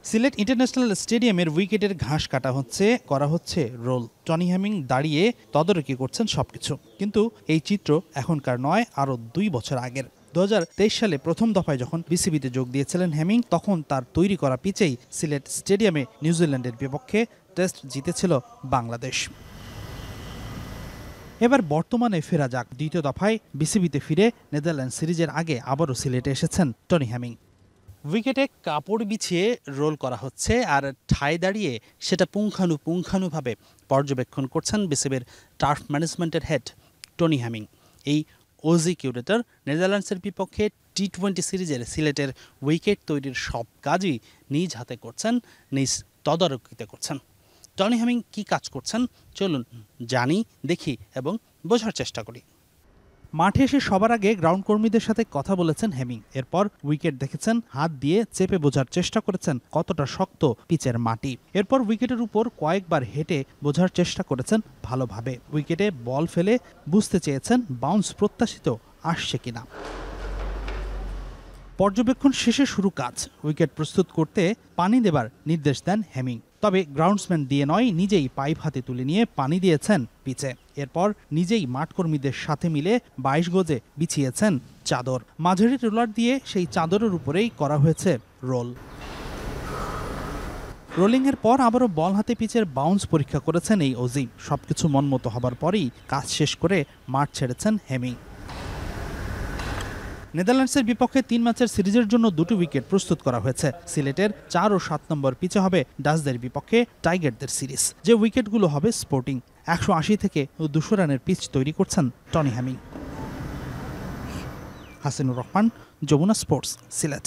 Sylhet international স্টেডিয়ামের উইকেটের ঘাস কাটা করা হচ্ছে রোল। টনি হ্যামিং দাঁড়িয়ে তদারকি করছেন সবকিছু। কিন্তু এই চিত্র এখনকার নয়, আরও 2 বছর আগের। 2023 সালে প্রথম দফায় যখন বিসিবিতে যোগ দিয়েছিলেন হ্যামিং, তখন তার তৈরি করা পিচেই সিলেট স্টেডিয়ামে নিউজিল্যান্ডের বিপক্ষে টেস্ট জিতেছিল বাংলাদেশ। এবার বর্তমানে ফেরা যাক। দ্বিতীয় দফায় বিসিবিতে ফিরে নেদারল্যান্ড সিরিজের আগে আবারও সিলেটে এসেছেন টনি হ্যামিং। উইকেটে কাপড় বিছিয়ে রোল করা হচ্ছে, আর ঠায় দাঁড়িয়ে সেটা পুঙ্খানুপুঙ্খানুভাবে পর্যবেক্ষণ করছেন বিসিবির টার্ফ ম্যানেজমেন্টের হেড টনি হ্যামিং। এই ওজি কিউরেটর নেদারল্যান্ডসের বিপক্ষে টি-20 সিরিজের সিলেটের উইকেট তৈরির সব কাজই নিজ হাতে করছেন, নিজ তদারকিতে করছেন। টনি হ্যামিং কী কাজ করছেন চলুন জানি, দেখি এবং বোঝার চেষ্টা করি। মাঠে এসে সবার আগে গ্রাউন্ড কর্মীদের সাথে কথা বলেছেন হ্যামিং। এরপর উইকেট দেখেছেন, হাত দিয়ে চেপে বোঝার চেষ্টা করেছেন কতটা শক্ত পিচের মাটি। এরপর উইকেটের উপর কয়েকবার হেঁটে বোঝার চেষ্টা করেছেন ভালোভাবে। উইকেটে বল ফেলে বুঝতে চেয়েছেন বাউন্স প্রত্যাশিত আসছে কিনা। পর্যবেক্ষণ শেষে শুরু কাজ। উইকেট প্রস্তুত করতে পানি দেবার নির্দেশ দেন হ্যামিং। তবে গ্রাউন্ডসম্যান দিয়ে নয়, নিজেই পাইপ হাতে তুলে নিয়ে পানি দিয়েছেন পিচে। এরপর নিজেই মাঠকর্মীদের সাথে মিলে 22 গজে বিছিয়েছেন চাদর। মাঝারি রোলার দিয়ে সেই চাদরের উপরেই করা হয়েছে রোল। রোলিংয়ের পর আবারও বল হাতে পিচের বাউন্স পরীক্ষা করেছেন এই ওজি। সবকিছু মনমতো হবার পরেই কাজ শেষ করে মাঠ ছেড়েছেন হ্যামিং। নেদারল্যান্ডসের বিপক্ষে 3 ম্যাচের সিরিজের জন্য 2টি উইকেট প্রস্তুত করা হয়েছে। সিলেটের 4 ও 7 নম্বর পিচে হবে ডাচদের বিপক্ষে টাইগারদের সিরিজ। যে উইকেটগুলো হবে স্পোর্টিং। 180 থেকে 200 রানের পিচ তৈরি করছেন Tony Hemming. Hasinur Rahman, Jamuna sports, Sylhet.